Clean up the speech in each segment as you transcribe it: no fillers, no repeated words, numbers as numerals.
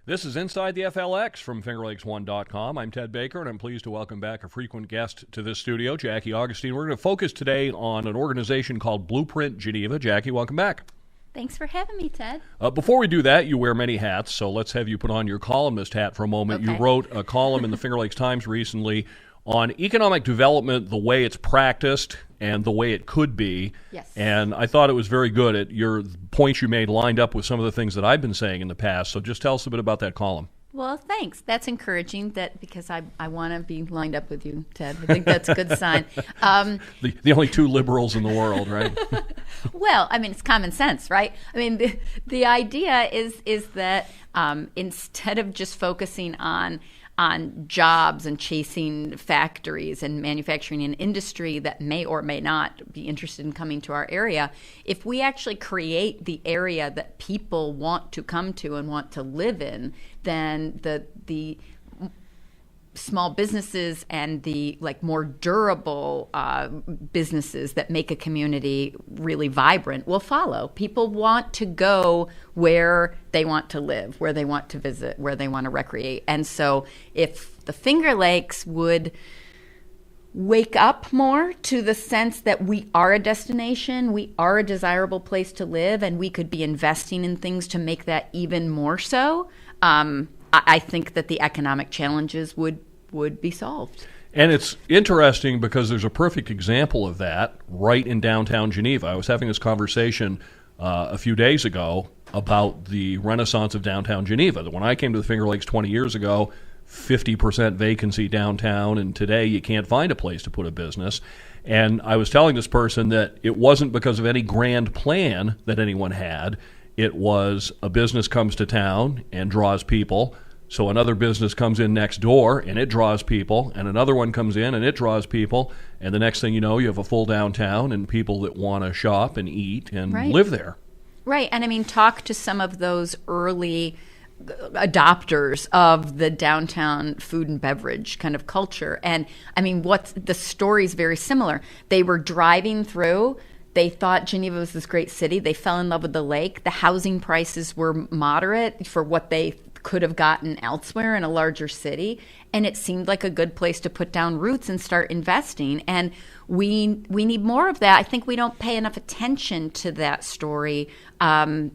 This is Inside the FLX from FingerLakes1.com. I'm Ted Baker, and I'm pleased to welcome back a frequent guest to this studio, Jackie Augustine. We're going to focus today on an organization called Blueprint Geneva. Jackie, welcome back. Thanks for having me, Ted. Before we do that, you wear many hats, so let's have you put on your columnist hat for a moment. Okay. You wrote a column in the Finger Lakes Times recently on economic development, the way it's practiced and the way it could be. Yes. And I thought it was very good. Your points you made lined up with some of the things that I've been saying in the past. So just tell us a bit about that column. Well, thanks. That's encouraging because I want to be lined up with you, Ted. I think that's a good sign. The only two liberals in the world, right? Well, I mean, it's common sense, right? I mean, the idea is that instead of just focusing on jobs and chasing factories and manufacturing and industry that may or may not be interested in coming to our area, if we actually create the area that people want to come to and want to live in, then the small businesses and the more durable businesses that make a community really vibrant will follow. People want to go where they want to live, where they want to visit, where they want to recreate. And so if the Finger Lakes would wake up more to the sense that we are a destination, we are a desirable place to live, and we could be investing in things to make that even more so, I think that the economic challenges would be solved. And it's interesting because there's a perfect example of that right in downtown Geneva. I was having this conversation a few days ago about the renaissance of downtown Geneva. When I came to the Finger Lakes 20 years ago, 50% vacancy downtown, and today you can't find a place to put a business. And I was telling this person that it wasn't because of any grand plan that anyone had. It was a business comes to town and draws people. So another business comes in next door, and it draws people, and another one comes in, and it draws people, and the next thing you know, you have a full downtown and people that want to shop and eat and live there. Right, and I mean, talk to some of those early adopters of the downtown food and beverage kind of culture. And I mean, the story's very similar. They were driving through. They thought Geneva was this great city. They fell in love with the lake. The housing prices were moderate for what they could have gotten elsewhere in a larger city, and it seemed like a good place to put down roots and start investing. And we need more of that. I think we don't pay enough attention to that story. I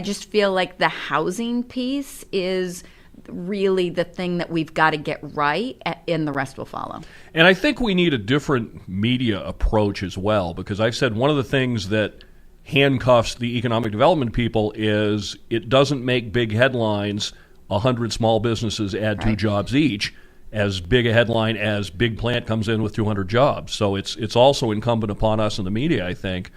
just feel like the housing piece is really the thing that we've got to get right, and the rest will follow. And I think we need a different media approach as well, because I've said one of the things that handcuffs the economic development people is it doesn't make big headlines, 100 small businesses add 2 jobs each, as big a headline as big plant comes in with 200 jobs. So it's also incumbent upon us in the media, I think,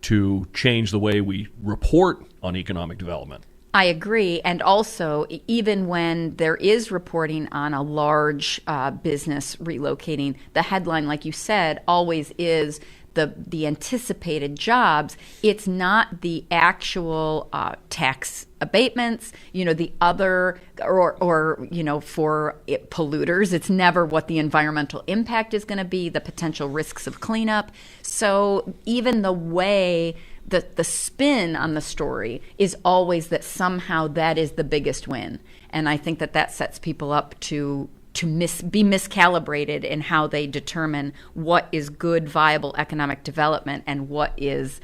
to change the way we report on economic development. I agree. And also, even when there is reporting on a large business relocating, the headline, like you said, always is the anticipated jobs. It's not the actual tax abatements, the other, or for polluters. It's never what the environmental impact is going to be, the potential risks of cleanup. So even the way the spin on the story is always that somehow that is the biggest win. And I think that sets people up to be miscalibrated in how they determine what is good, viable economic development and what is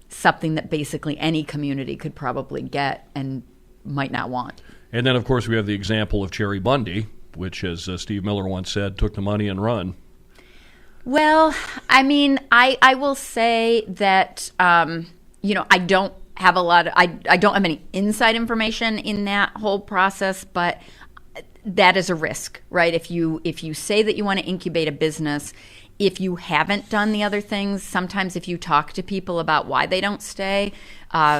something that basically any community could probably get and might not want. And then, of course, we have the example of Cherry Bundy, which, as Steve Miller once said, took the money and run. Well, I mean, I will say that, I don't have I don't have any inside information in that whole process, but that is a risk, right? If you say that you want to incubate a business, if you haven't done the other things, sometimes if you talk to people about why they don't stay,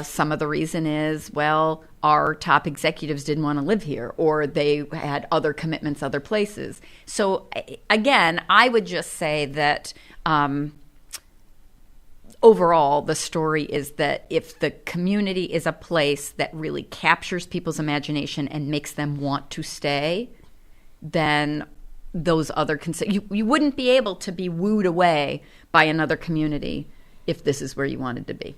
some of the reason is, well, our top executives didn't want to live here, or they had other commitments other places. So again, I would just say that overall, the story is that if the community is a place that really captures people's imagination and makes them want to stay, then those other you wouldn't be able to be wooed away by another community if this is where you wanted to be.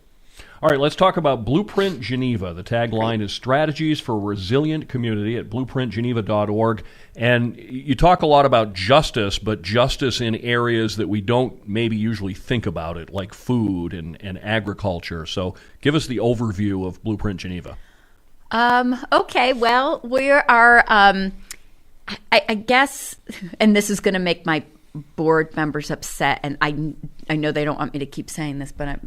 All right, let's talk about Blueprint Geneva. The tagline is Strategies for a Resilient Community at blueprintgeneva.org. And you talk a lot about justice, but justice in areas that we don't maybe usually think about it, like food and agriculture. So give us the overview of Blueprint Geneva. Okay, well, we are, I guess, and this is going to make my board members upset, and I know they don't want me to keep saying this, but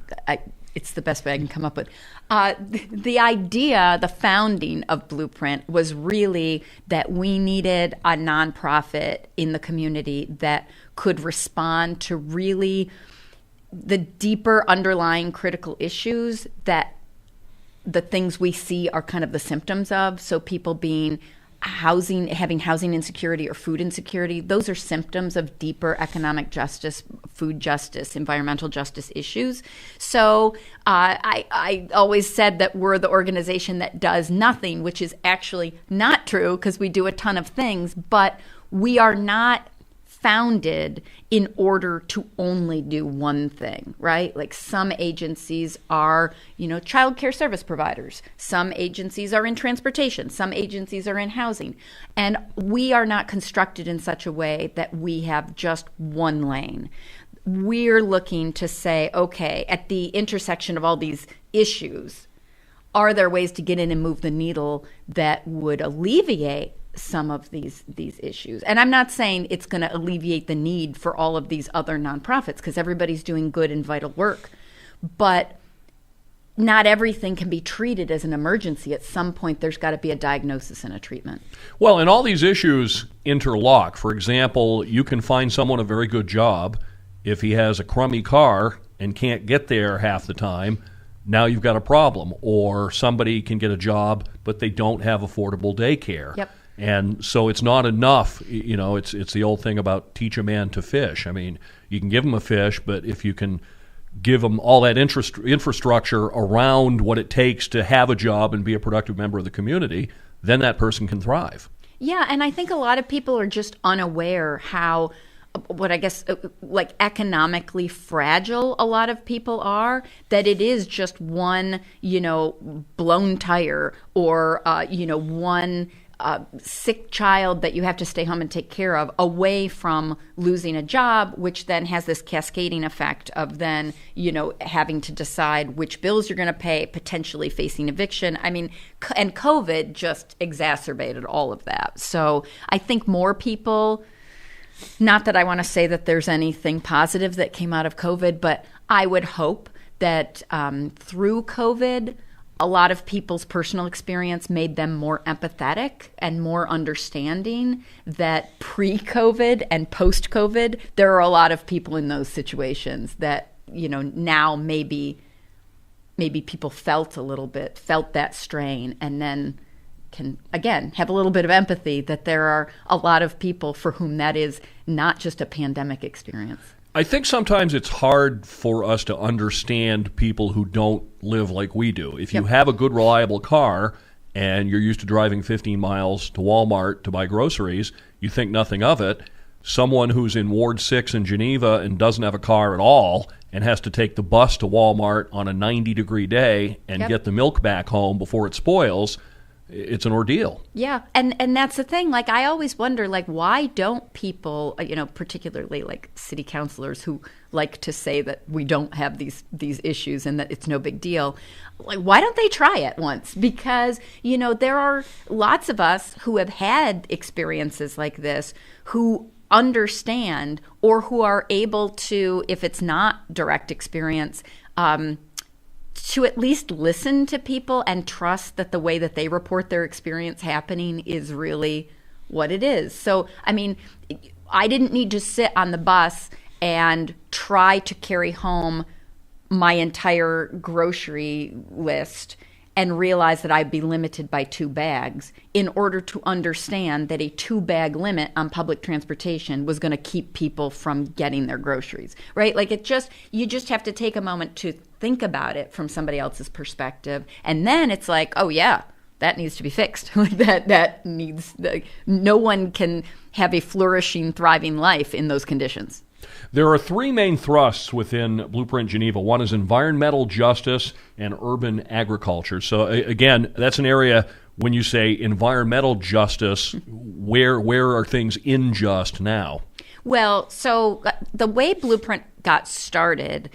it's the best way I can come up with. The idea, the founding of Blueprint was really that we needed a nonprofit in the community that could respond to really the deeper underlying critical issues that the things we see are kind of the symptoms of. So people being having housing insecurity or food insecurity, those are symptoms of deeper economic justice, food justice, environmental justice issues. So I always said that we're the organization that does nothing, which is actually not true because we do a ton of things, but we are not founded in order to only do one thing, right? Like some agencies are, child care service providers. Some agencies are in transportation. Some agencies are in housing. And we are not constructed in such a way that we have just one lane. We're looking to say, okay, at the intersection of all these issues, are there ways to get in and move the needle that would alleviate some of these issues? And I'm not saying it's going to alleviate the need for all of these other nonprofits, because everybody's doing good and vital work. But not everything can be treated as an emergency. At some point, there's got to be a diagnosis and a treatment. Well, and all these issues interlock. For example, you can find someone a very good job if he has a crummy car and can't get there half the time. Now you've got a problem. Or somebody can get a job, but they don't have affordable daycare. Yep. And so it's not enough, it's the old thing about teach a man to fish. I mean, you can give him a fish, but if you can give him all that infrastructure around what it takes to have a job and be a productive member of the community, then that person can thrive. Yeah, and I think a lot of people are just unaware how, what I guess, like economically fragile a lot of people are, that it is just one, blown tire or, one sick child that you have to stay home and take care of away from losing a job, which then has this cascading effect of then, having to decide which bills you're going to pay, potentially facing eviction. I mean, and COVID just exacerbated all of that. So I think more people, not that I want to say that there's anything positive that came out of COVID, but I would hope that through COVID, a lot of people's personal experience made them more empathetic and more understanding that pre-COVID and post-COVID, there are a lot of people in those situations that, now maybe people felt that strain, and then can, again, have a little bit of empathy that there are a lot of people for whom that is not just a pandemic experience. I think sometimes it's hard for us to understand people who don't live like we do. If you have a good, reliable car and you're used to driving 15 miles to Walmart to buy groceries, you think nothing of it. Someone who's in Ward 6 in Geneva and doesn't have a car at all and has to take the bus to Walmart on a 90-degree day and get the milk back home before it spoils, it's an ordeal. Yeah, and that's the thing. Like, I always wonder, like, why don't people, particularly like city councilors who like to say that we don't have these issues and that it's no big deal, like, why don't they try it once? Because, there are lots of us who have had experiences like this who understand, or who are able to, if it's not direct experience, to at least listen to people and trust that the way that they report their experience happening is really what it is. So, I mean, I didn't need to sit on the bus and try to carry home my entire grocery list and realize that I'd be limited by 2 bags in order to understand that a 2-bag limit on public transportation was going to keep people from getting their groceries, right? Like you just have to take a moment to think about it from somebody else's perspective. And then it's like, oh yeah, that needs to be fixed. that needs, no one can have a flourishing, thriving life in those conditions. There are 3 main thrusts within Blueprint Geneva. One is environmental justice and urban agriculture. So again, that's an area when you say environmental justice, where are things unjust now? Well, so the way Blueprint got started,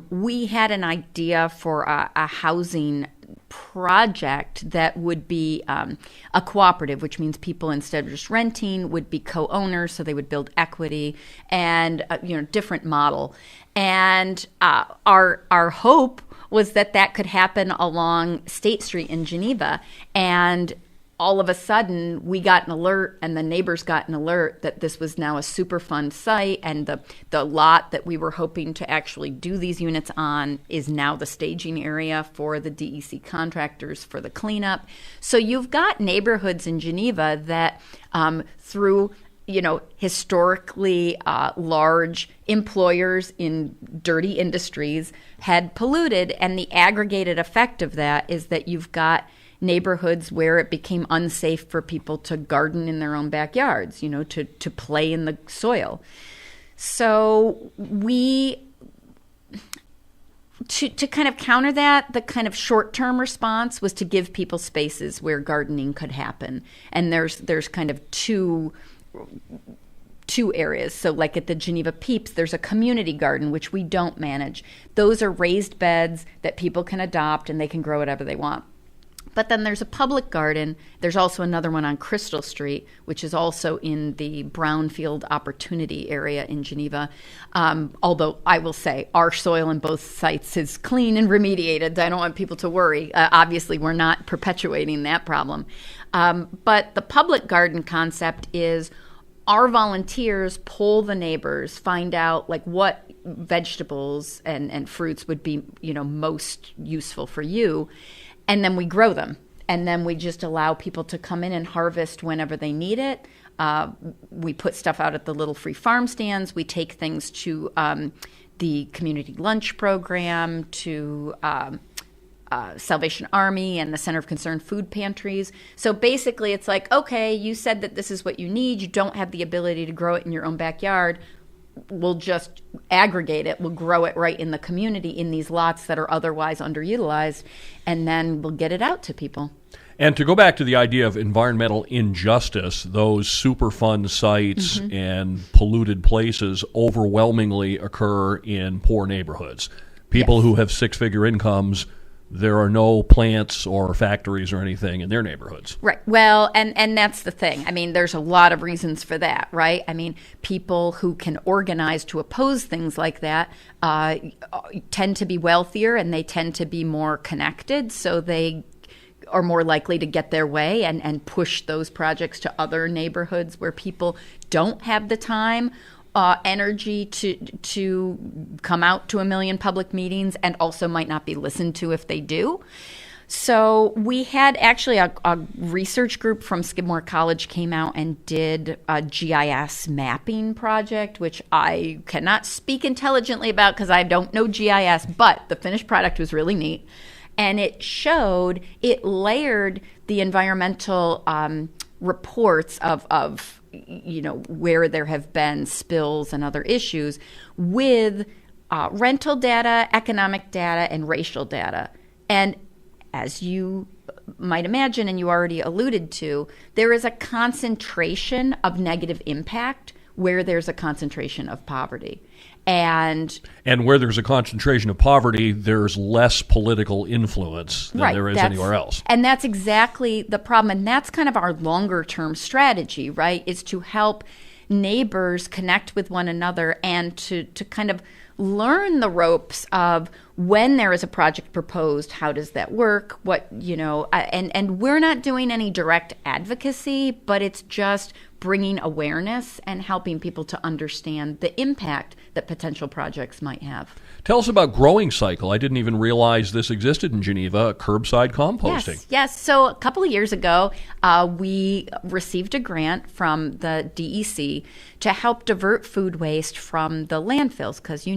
we had an idea for a housing project that would be a cooperative, which means people, instead of just renting, would be co-owners, so they would build equity and different model. And our hope was that could happen along State Street in Geneva. And all of a sudden, we got an alert, and the neighbors got an alert that this was now a Superfund site, and the lot that we were hoping to actually do these units on is now the staging area for the DEC contractors for the cleanup. So you've got neighborhoods in Geneva that through historically large employers in dirty industries had polluted, and the aggregated effect of that is that you've got neighborhoods where it became unsafe for people to garden in their own backyards, to play in the soil. So to kind of counter that, the kind of short-term response was to give people spaces where gardening could happen. And there's kind of two areas. So like at the Geneva Peeps, there's a community garden, which we don't manage. Those are raised beds that people can adopt, and they can grow whatever they want. But then there's a public garden. There's also another one on Crystal Street, which is also in the Brownfield Opportunity area in Geneva. Although I will say our soil in both sites is clean and remediated. I don't want people to worry. Obviously, we're not perpetuating that problem. But the public garden concept is our volunteers poll the neighbors, find out like what vegetables and fruits would be, most useful for you. And then we grow them. And then we just allow people to come in and harvest whenever they need it. We put stuff out at the little free farm stands. We take things to the community lunch program, to Salvation Army and the Center of Concerned Food Pantries. So basically it's like, okay, you said that this is what you need. You don't have the ability to grow it in your own backyard. We'll just aggregate it. We'll grow it right in the community in these lots that are otherwise underutilized, and then we'll get it out to people. And to go back to the idea of environmental injustice, those Superfund sites and polluted places overwhelmingly occur in poor neighborhoods. People who have 6-figure incomes, there are no plants or factories or anything in their neighborhoods. Right. Well, and that's the thing. I mean, there's a lot of reasons for that, right? I mean, people who can organize to oppose things like that tend to be wealthier, and they tend to be more connected, so they are more likely to get their way and push those projects to other neighborhoods where people don't have the time energy to come out to a million public meetings, and also might not be listened to if they do. So we had actually a research group from Skidmore College came out and did a GIS mapping project, which I cannot speak intelligently about because I don't know GIS, but the finished product was really neat. And it layered the environmental reports of where there have been spills and other issues with rental data, economic data, and racial data. And as you might imagine, and you already alluded to, there is a concentration of negative impact where there's a concentration of poverty. And where there's a concentration of poverty, there's less political influence than there is anywhere else. And that's exactly the problem. And that's kind of our longer term strategy, right, is to help neighbors connect with one another and to kind of learn the ropes of when there is a project proposed, how does that work? And we're not doing any direct advocacy, but it's just bringing awareness and helping people to understand the impact that potential projects might have. Tell us about Growing Cycle. I didn't even realize this existed in Geneva, curbside composting. Yes. So a couple of years ago, we received a grant from the DEC to help divert food waste from the landfills because,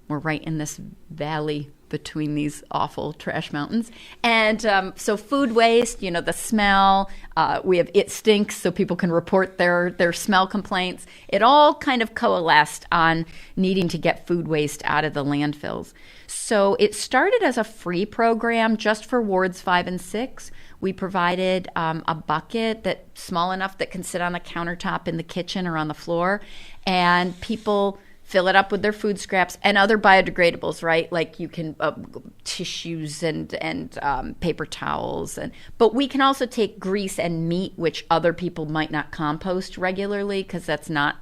we're right in this valley between these awful trash mountains. And so food waste, the smell, we have It Stinks, so people can report their smell complaints. It all kind of coalesced on needing to get food waste out of the landfills. So it started as a free program just for wards 5 and 6. We provided a bucket that's small enough that can sit on the countertop in the kitchen or on the floor, and people fill it up with their food scraps and other biodegradables, right? Like you can tissues and paper towels, but we can also take grease and meat, which other people might not compost regularly because that's not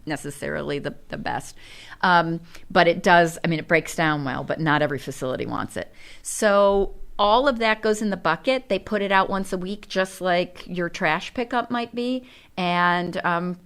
necessarily the best. But it does. It breaks down well, but not every facility wants it. So all of that goes in the bucket. They put it out once a week, just like your trash pickup might be, and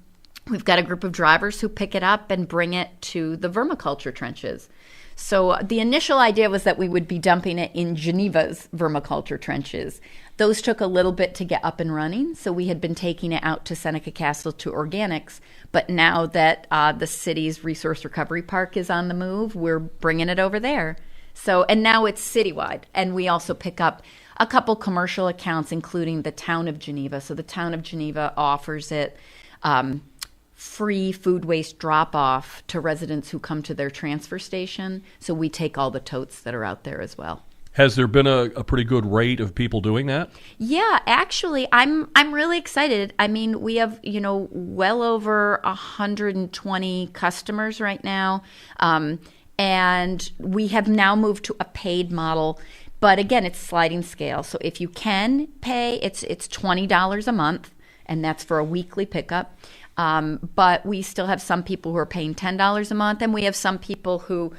we've got a group of drivers who pick it up and bring it to the vermiculture trenches. So the initial idea was that we would be dumping it in Geneva's vermiculture trenches. Those took a little bit to get up and running, so we had been taking it out to Seneca Castle to organics. But now that the city's resource recovery park is on the move, we're bringing it over there. So, and now it's citywide, and we also pick up a couple commercial accounts, including the town of Geneva. So the town of Geneva offers it free food waste drop-off to residents who come to their transfer station. So we take all the totes that are out there as well. Has there been a pretty good rate of people doing that? Yeah, actually, I'm really excited. We have, well over 120 customers right now. And we have now moved to a paid model. But again, it's sliding scale. So if you can pay, it's $20 a month, and that's for a weekly pickup. But we still have some people who are paying $10 a month, and we have some people who,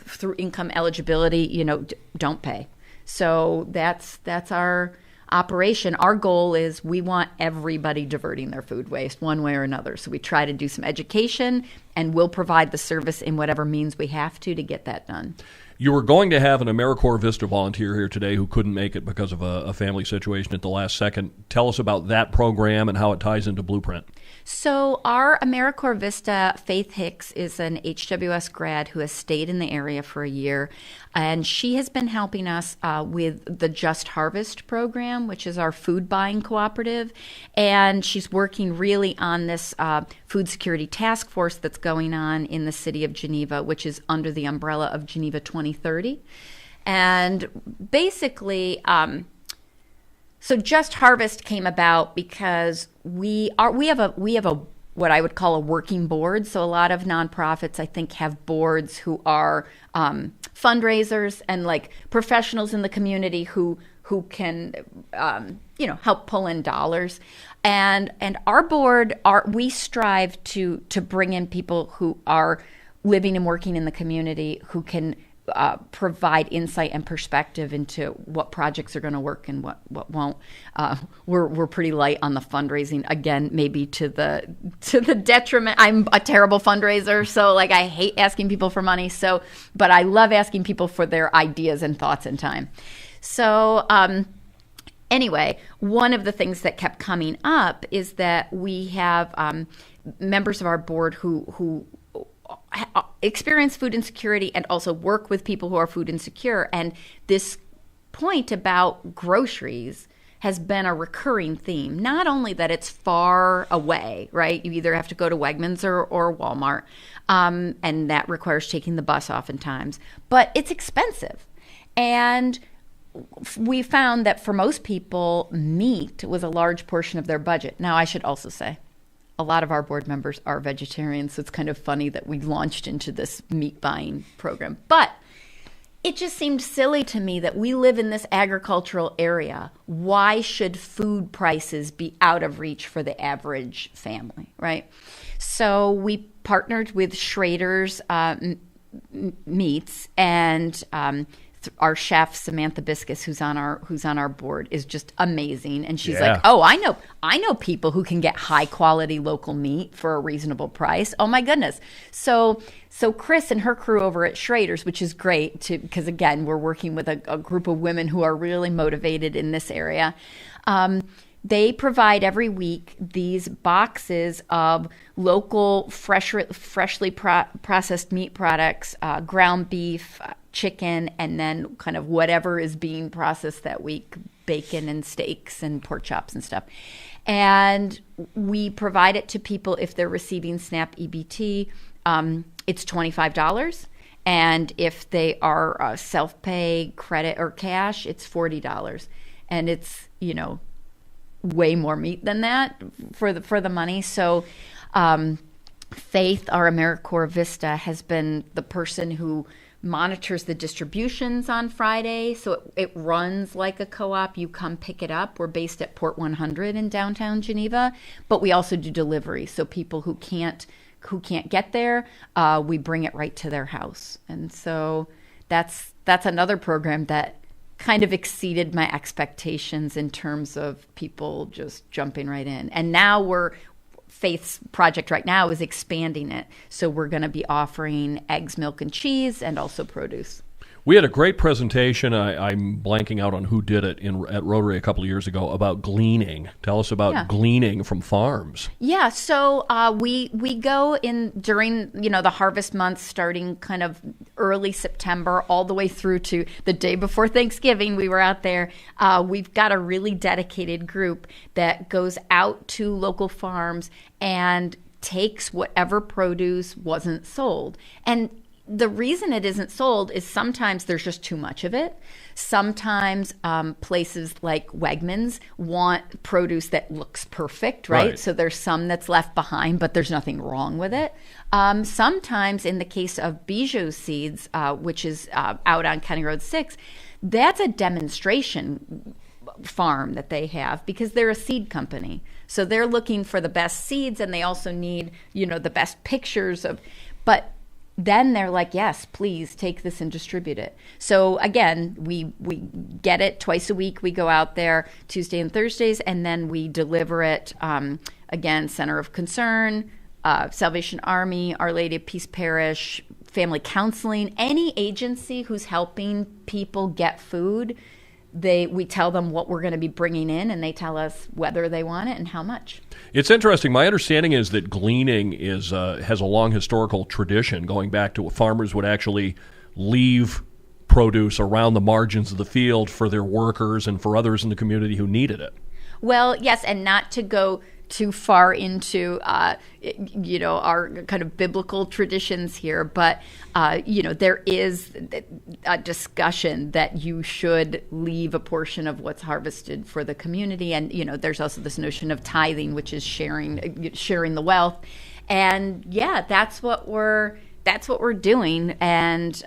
through income eligibility, don't pay. So that's our operation. Our goal is we want everybody diverting their food waste one way or another. So we try to do some education, and we'll provide the service in whatever means we have to get that done. You were going to have an AmeriCorps Vista volunteer here today who couldn't make it because of a family situation at the last second. Tell us about that program and how it ties into Blueprint. So our AmeriCorps Vista, Faith Hicks, is an HWS grad who has stayed in the area for a year, and she has been helping us with the Just Harvest program, which is our food buying cooperative, and she's working really on this food security task force that's going on in the city of Geneva, which is under the umbrella of Geneva 2030. And basically, so Just Harvest came about because we have a what I would call a working board. So a lot of nonprofits, I think, have boards who are fundraisers and like professionals in the community who can help pull in dollars. And our board, we strive to bring in people who are living and working in the community who can provide insight and perspective into what projects are going to work and what won't. We're pretty light on the fundraising, again, maybe to the detriment. I'm a terrible fundraiser, so I hate asking people for money. But I love asking people for their ideas and thoughts and time. So anyway, one of the things that kept coming up is that we have members of our board who experience food insecurity and also work with people who are food insecure. And this point about groceries has been a recurring theme. Not only that it's far away, right? You either have to go to Wegmans or Walmart, and that requires taking the bus oftentimes, but it's expensive. And we found that for most people, meat was a large portion of their budget. Now, I should also say, a lot of our board members are vegetarians, so it's kind of funny that we launched into this meat buying program. But it just seemed silly to me that we live in this agricultural area. Why should food prices be out of reach for the average family, right? So we partnered with Schrader's meats, and our chef Samantha Biscus, who's on our board, is just amazing. And she's like, "Oh, I know people who can get high quality local meat for a reasonable price. Oh my goodness!" So Chris and her crew over at Schrader's, which is great because again, we're working with a group of women who are really motivated in this area. They provide every week these boxes of local, freshly processed meat products, ground beef, chicken, and then kind of whatever is being processed that week, bacon and steaks and pork chops and stuff. And we provide it to people if they're receiving SNAP EBT. It's $25. And if they are self-pay, credit, or cash, it's $40. And it's, way more meat than that for the money. So Faith, our AmeriCorps Vista, has been the person who monitors the distributions on Friday. So it runs like a co-op. You come pick it up. We're based at Port 100 in downtown Geneva, but we also do delivery. So people who can't get there, we bring it right to their house. And so that's another program that kind of exceeded my expectations in terms of people just jumping right in. And now Faith's project right now is expanding it. So we're going to be offering eggs, milk, and cheese, and also produce. We had a great presentation. I'm blanking out on who did it at Rotary a couple of years ago about gleaning. Tell us about gleaning from farms. Yeah, so we go in during the harvest months, starting kind of early September all the way through to the day before Thanksgiving. We were out there. We've got a really dedicated group that goes out to local farms and takes whatever produce wasn't sold. And the reason it isn't sold is sometimes there's just too much of it. Sometimes places like Wegmans want produce that looks perfect, right? So there's some that's left behind, but there's nothing wrong with it. Sometimes in the case of Bijou Seeds, which is out on County Road 6, that's a demonstration farm that they have because they're a seed company. So they're looking for the best seeds, and they also need, the best pictures but then they're like, yes, please take this and distribute it. So again, we get it twice a week. We go out there Tuesday and Thursdays, and then we deliver it, again, Center of Concern, Salvation Army, Our Lady of Peace Parish, Family Counseling, any agency who's helping people get food. We tell them what we're going to be bringing in, and they tell us whether they want it and how much. It's interesting. My understanding is that gleaning has a long historical tradition, going back to farmers would actually leave produce around the margins of the field for their workers and for others in the community who needed it. Well, yes, and not to go too far into, our kind of biblical traditions here, but, there is a discussion that you should leave a portion of what's harvested for the community. And, there's also this notion of tithing, which is sharing the wealth. And yeah, that's what we're doing. And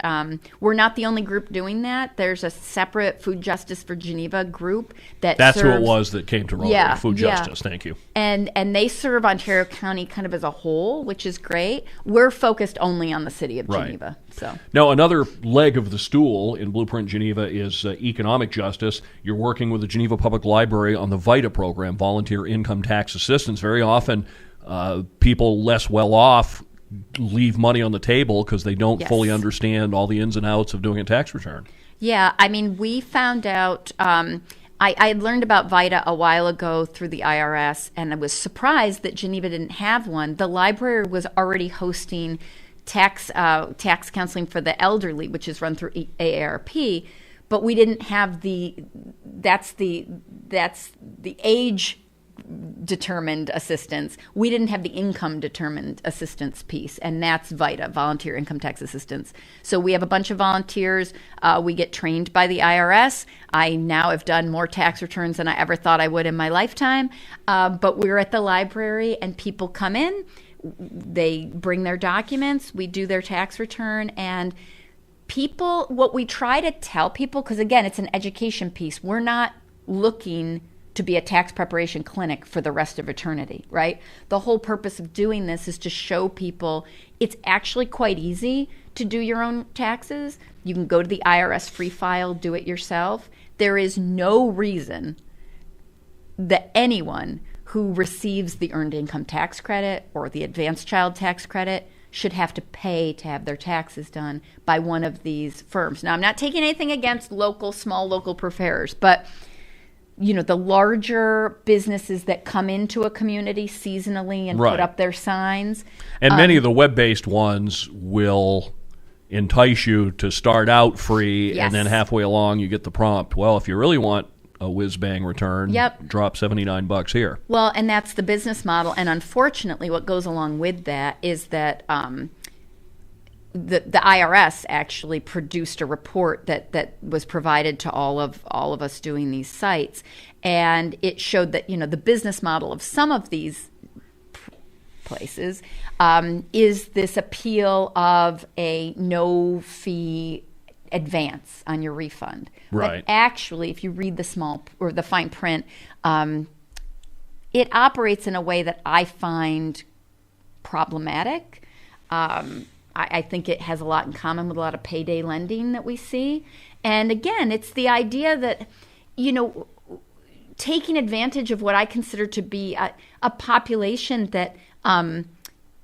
we're not the only group doing that. There's a separate Food Justice for Geneva group that's who it was that came to Rotary. Food Justice. Thank you. And they serve Ontario County kind of as a whole, which is great. We're focused only on the city of Geneva. So now another leg of the stool in Blueprint Geneva is economic justice. You're working with the Geneva Public Library on the VITA program, Volunteer Income Tax Assistance. Very often, people less well off leave money on the table because they don't fully understand all the ins and outs of doing a tax return. Yeah, I mean, we found out, I had learned about VITA a while ago through the IRS, and I was surprised that Geneva didn't have one. The library was already hosting tax counseling for the elderly, which is run through AARP, but we didn't have that's the age determined assistance. We didn't have the income determined assistance piece, and that's VITA, Volunteer Income Tax Assistance. So we have a bunch of volunteers. We get trained by the IRS. I now have done more tax returns than I ever thought I would in my lifetime. But we're at the library, and people come in. They bring their documents. We do their tax return, and what we try to tell people, because again, it's an education piece. We're not looking to be a tax preparation clinic for the rest of eternity, right? The whole purpose of doing this is to show people it's actually quite easy to do your own taxes, you can go to the IRS free file, do it yourself. There is no reason that anyone who receives the Earned Income Tax Credit or the Advanced Child Tax Credit should have to pay to have their taxes done by one of these firms. Now, I'm not taking anything against small local preparers, but the larger businesses that come into a community seasonally and put up their signs. And many of the web-based ones will entice you to start out free, and then halfway along you get the prompt, well, if you really want a whiz-bang return, drop $79 here. Well, and that's the business model. And unfortunately, what goes along with that is that the IRS actually produced a report that was provided to all of us doing these sites, and it showed that the business model of some of these places is this appeal of a no fee advance on your refund. Right. But actually, if you read the small or the fine print, it operates in a way that I find problematic. I think it has a lot in common with a lot of payday lending that we see. And again, it's the idea that, taking advantage of what I consider to be a population that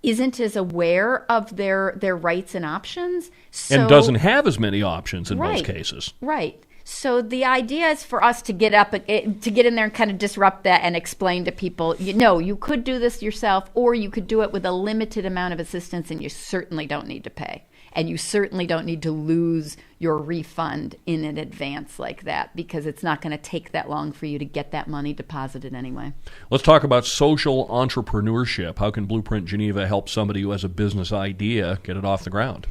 isn't as aware of their rights and options. And doesn't have as many options in most cases. Right. So the idea is for us to get in there and kind of disrupt that and explain to people, you could do this yourself, or you could do it with a limited amount of assistance, and you certainly don't need to pay. And you certainly don't need to lose your refund in an advance like that, because it's not going to take that long for you to get that money deposited anyway. Let's talk about social entrepreneurship. How can Blueprint Geneva help somebody who has a business idea get it off the ground?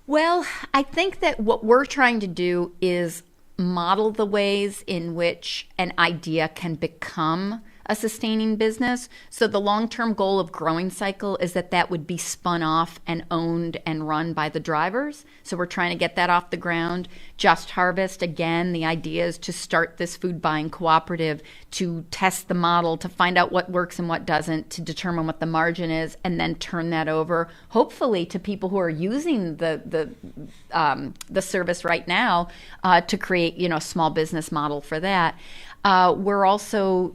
Well, I think that what we're trying to do is model the ways in which an idea can become a sustaining business. So the long-term goal of Growing Cycle is that would be spun off and owned and run by the drivers. So we're trying to get that off the ground. Just Harvest, again, the idea is to start this food buying cooperative, to test the model, to find out what works and what doesn't, to determine what the margin is, and then turn that over, hopefully, to people who are using the service right now, to create a small business model for that. We're also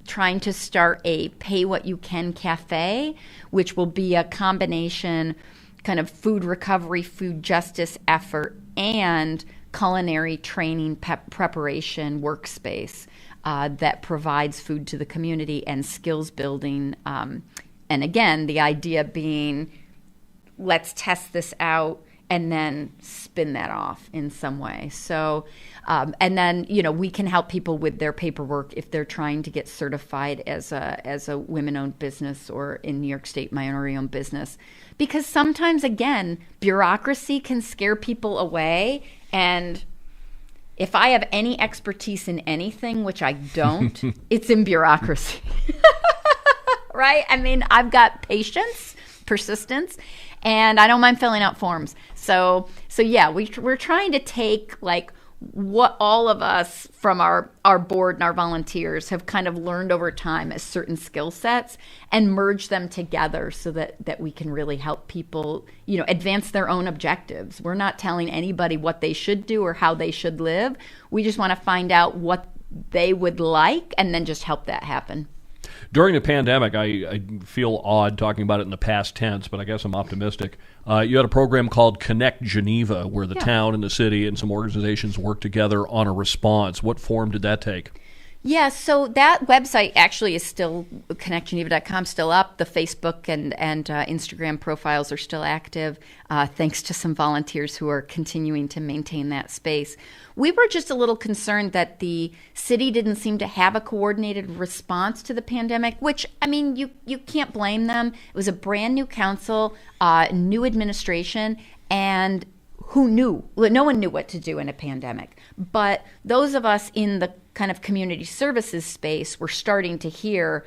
trying to start a pay what you can cafe, which will be a combination kind of food recovery, food justice effort, and culinary training preparation workspace that provides food to the community and skills building. And again, the idea being, let's test this out and then spin that off in some way. So, and then, we can help people with their paperwork if they're trying to get certified as a women-owned business, or in New York State, minority-owned business. Because sometimes, again, bureaucracy can scare people away. And if I have any expertise in anything, which I don't, it's in bureaucracy. Right? I mean, I've got patience, persistence, and I don't mind filling out forms. So yeah, we're trying to take what all of us from our board and our volunteers have kind of learned over time as certain skill sets, and merge them together so that we can really help people, advance their own objectives. We're not telling anybody what they should do or how they should live. We just want to find out what they would like and then just help that happen. During the pandemic, I feel odd talking about it in the past tense, but I guess I'm optimistic. You had a program called Connect Geneva, where the town and the city and some organizations worked together on a response. What form did that take? Yeah, so that website actually is still, connectgeneva.com, still up. The Facebook and Instagram profiles are still active, thanks to some volunteers who are continuing to maintain that space. We were just a little concerned that the city didn't seem to have a coordinated response to the pandemic, which, I mean, you can't blame them. It was a brand new council, new administration, and who knew? No one knew what to do in a pandemic. But those of us in the kind of community services space were starting to hear,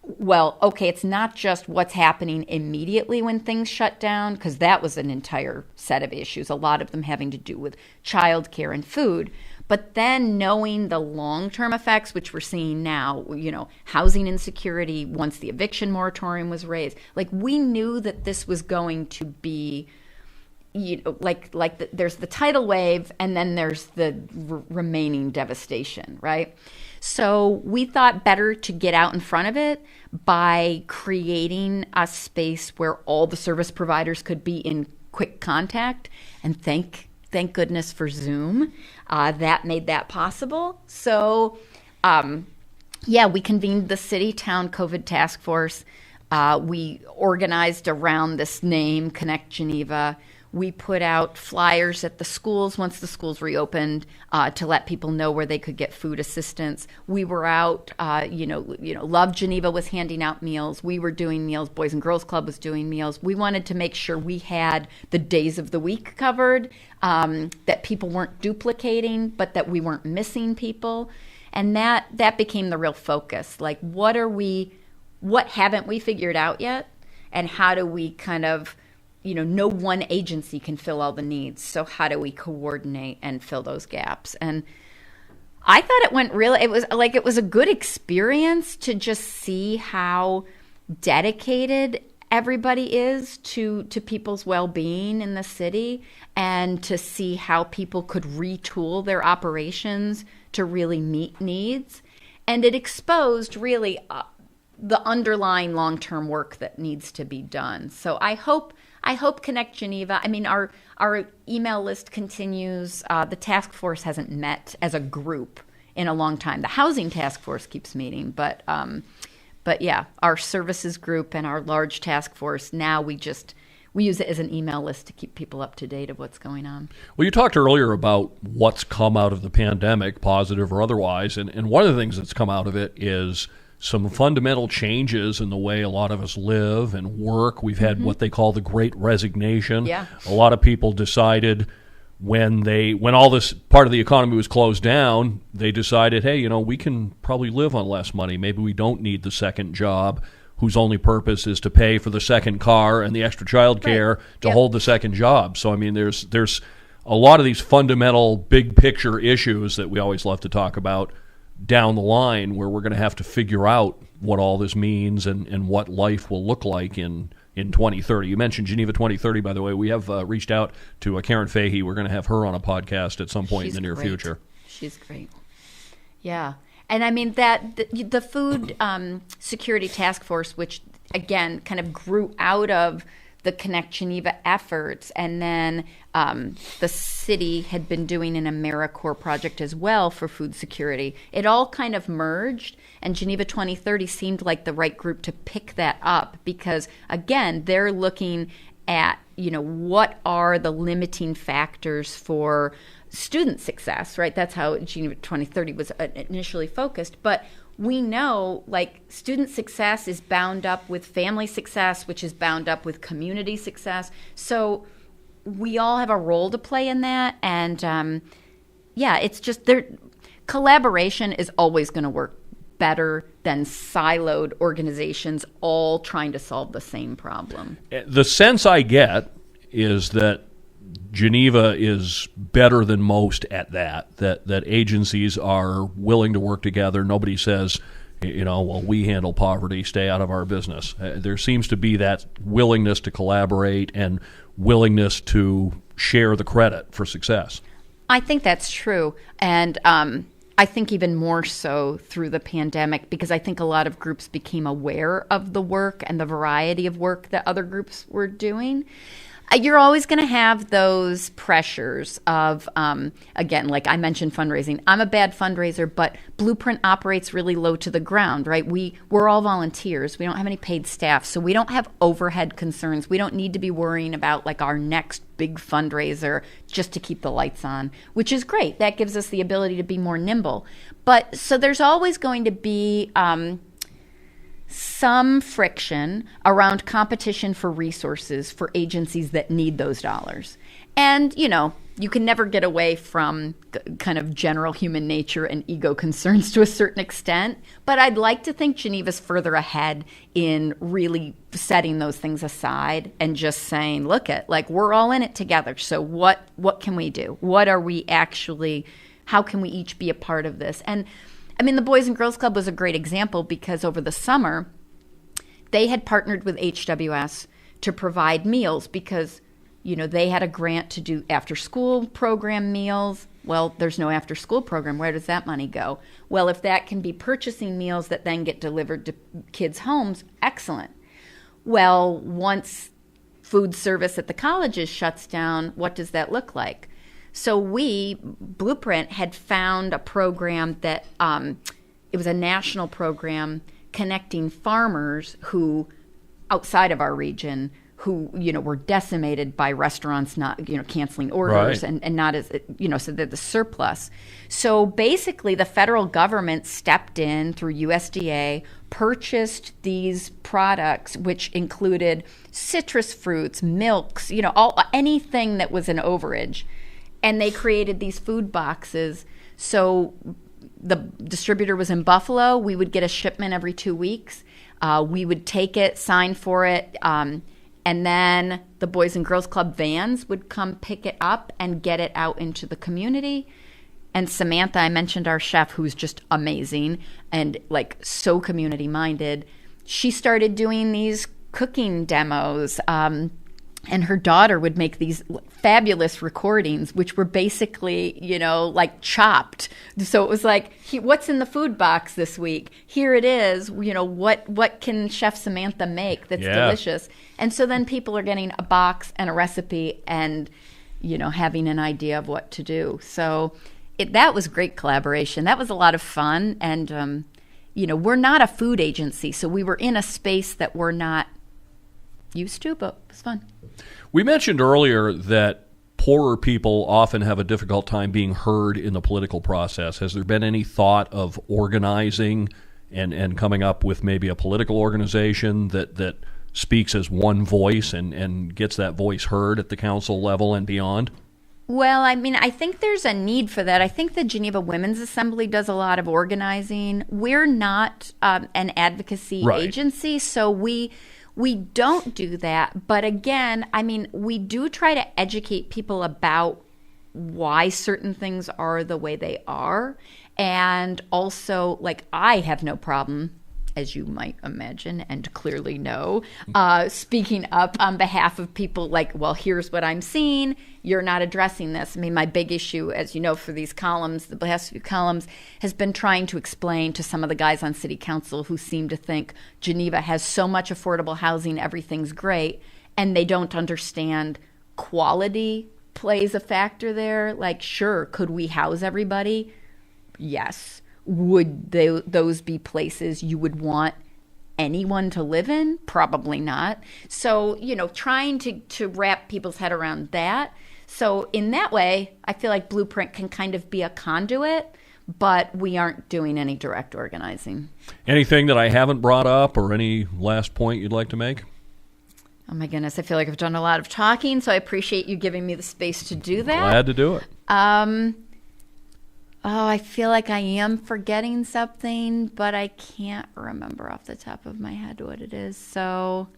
well, okay, it's not just what's happening immediately when things shut down, because that was an entire set of issues, a lot of them having to do with childcare and food. But then knowing the long-term effects, which we're seeing now, housing insecurity once the eviction moratorium was raised, we knew that this was going to be there's the tidal wave, and then there's the remaining devastation, right? So we thought better to get out in front of it by creating a space where all the service providers could be in quick contact. And thank goodness for Zoom. That made that possible. So, we convened the city-town COVID task force. We organized around this name, Connect Geneva. We put out flyers at the schools once the schools reopened to let people know where they could get food assistance. We were out, Love Geneva was handing out meals. We were doing meals. Boys and Girls Club was doing meals. We wanted to make sure we had the days of the week covered, that people weren't duplicating, but that we weren't missing people. And that became the real focus. Like, what haven't we figured out yet? And how do we kind of, no one agency can fill all the needs. So how do we coordinate and fill those gaps? And I thought it was a good experience to just see how dedicated everybody is to people's well-being in the city, and to see how people could retool their operations to really meet needs. And it exposed really the underlying long-term work that needs to be done. So I hope Connect Geneva, our email list continues. The task force hasn't met as a group in a long time. The housing task force keeps meeting, but yeah, our services group and our large task force, now we use it as an email list to keep people up to date of what's going on. Well, you talked earlier about what's come out of the pandemic, positive or otherwise, and one of the things that's come out of it is some fundamental changes in the way a lot of us live and work. We've had what they call the Great Resignation. Yeah. A lot of people decided when all this part of the economy was closed down, they decided, hey, we can probably live on less money. Maybe we don't need the second job whose only purpose is to pay for the second car and the extra child care to hold the second job. So, there's a lot of these fundamental big picture issues that we always love to talk about down the line, where we're going to have to figure out what all this means and what life will look like in 2030. You mentioned Geneva 2030, by the way. We have reached out to Karen Fahey. We're going to have her on a podcast at some point in the near future. She's great. Yeah. And the food security task force, which again kind of grew out of the Connect Geneva efforts, and then the city had been doing an AmeriCorps project as well for food security. It all kind of merged, and Geneva 2030 seemed like the right group to pick that up, because again, they're looking at, what are the limiting factors for student success, right? That's how Geneva 2030 was initially focused. But we know, student success is bound up with family success, which is bound up with community success. So we all have a role to play in that. And, it's just collaboration is always going to work better than siloed organizations all trying to solve the same problem. The sense I get is that Geneva is better than most at that agencies are willing to work together. Nobody says, we handle poverty, stay out of our business. There seems to be that willingness to collaborate and willingness to share the credit for success. I think that's true. And I think even more so through the pandemic, because I think a lot of groups became aware of the work and the variety of work that other groups were doing. You're always going to have those pressures of, again, like I mentioned fundraising. I'm a bad fundraiser, but Blueprint operates really low to the ground, right? We're all volunteers. We don't have any paid staff, so we don't have overhead concerns. We don't need to be worrying about our next big fundraiser just to keep the lights on, which is great. That gives us the ability to be more nimble. But so there's always going to be some friction around competition for resources for agencies that need those dollars. And, you can never get away from kind of general human nature and ego concerns to a certain extent. But I'd like to think Geneva's further ahead in really setting those things aside and just saying, we're all in it together. So what can we do? How can we each be a part of this? And the Boys and Girls Club was a great example, because over the summer, they had partnered with HWS to provide meals because, They had a grant to do after-school program meals. Well, there's no after-school program. Where does that money go? Well, if that can be purchasing meals that then get delivered to kids' homes, excellent. Well, once food service at the colleges shuts down, what does that look like? So Blueprint, had found a program that it was a national program connecting farmers who, outside of our region, who were decimated by restaurants not canceling orders, right, and not as so they're the surplus. So basically, the federal government stepped in through USDA, purchased these products, which included citrus fruits, milks, anything that was an overage, and they created these food boxes. So the distributor was in Buffalo. We would get a shipment every 2 weeks. We would take it, sign for it. And then the Boys and Girls Club vans would come pick it up and get it out into the community. And Samantha, I mentioned our chef, who's just amazing and so community-minded. She started doing these cooking demos. And her daughter would make these fabulous recordings, which were basically, chopped. So it was what's in the food box this week? Here it is. What can Chef Samantha make that's delicious? And so then people are getting a box and a recipe and, having an idea of what to do. So that was great collaboration. That was a lot of fun. And, we're not a food agency, so we were in a space that we're not used to, but it was fun. We mentioned earlier that poorer people often have a difficult time being heard in the political process. Has there been any thought of organizing and coming up with maybe a political organization that speaks as one voice and gets that voice heard at the council level and beyond? Well, I think there's a need for that. I think the Geneva Women's Assembly does a lot of organizing. We're not an advocacy agency, so we don't do that. But again, we do try to educate people about why certain things are the way they are. And also, I have no problem, as you might imagine and clearly know, speaking up on behalf of people well, here's what I'm seeing. You're not addressing this. My big issue, as you know, for these columns, the last few columns, has been trying to explain to some of the guys on city council who seem to think Geneva has so much affordable housing, everything's great, and they don't understand quality plays a factor there. Sure, could we house everybody? Yes. Would those be places you would want anyone to live in? Probably not. So, trying to wrap people's head around that. So in that way, I feel like Blueprint can kind of be a conduit, but we aren't doing any direct organizing. Anything that I haven't brought up or any last point you'd like to make? Oh my goodness, I feel like I've done a lot of talking, so I appreciate you giving me the space to do that. Glad to do it. I feel like I am forgetting something, but I can't remember off the top of my head what it is. So,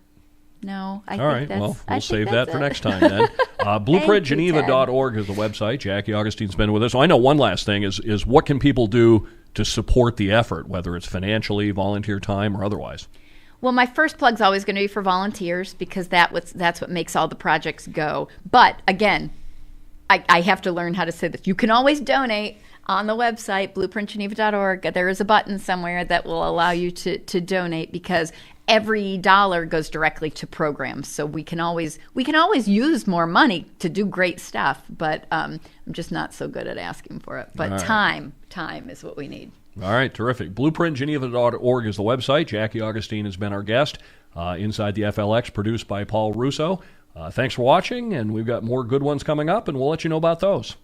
no, I think that's... All right, well, we'll save that for next time then. BlueprintGeneva.org is the website. Jackie Augustine's been with us. So I know one last thing is what can people do to support the effort, whether it's financially, volunteer time, or otherwise? Well, my first plug's always going to be for volunteers because that's what makes all the projects go. But, again, I have to learn how to say this. You can always donate. On the website, blueprintgeneva.org, there is a button somewhere that will allow you to donate because every dollar goes directly to programs. So we can always use more money to do great stuff, but I'm just not so good at asking for it. But time is what we need. All right, terrific. BlueprintGeneva.org is the website. Jackie Augustine has been our guest. Inside the FLX, produced by Paul Russo. Thanks for watching, and we've got more good ones coming up, and we'll let you know about those.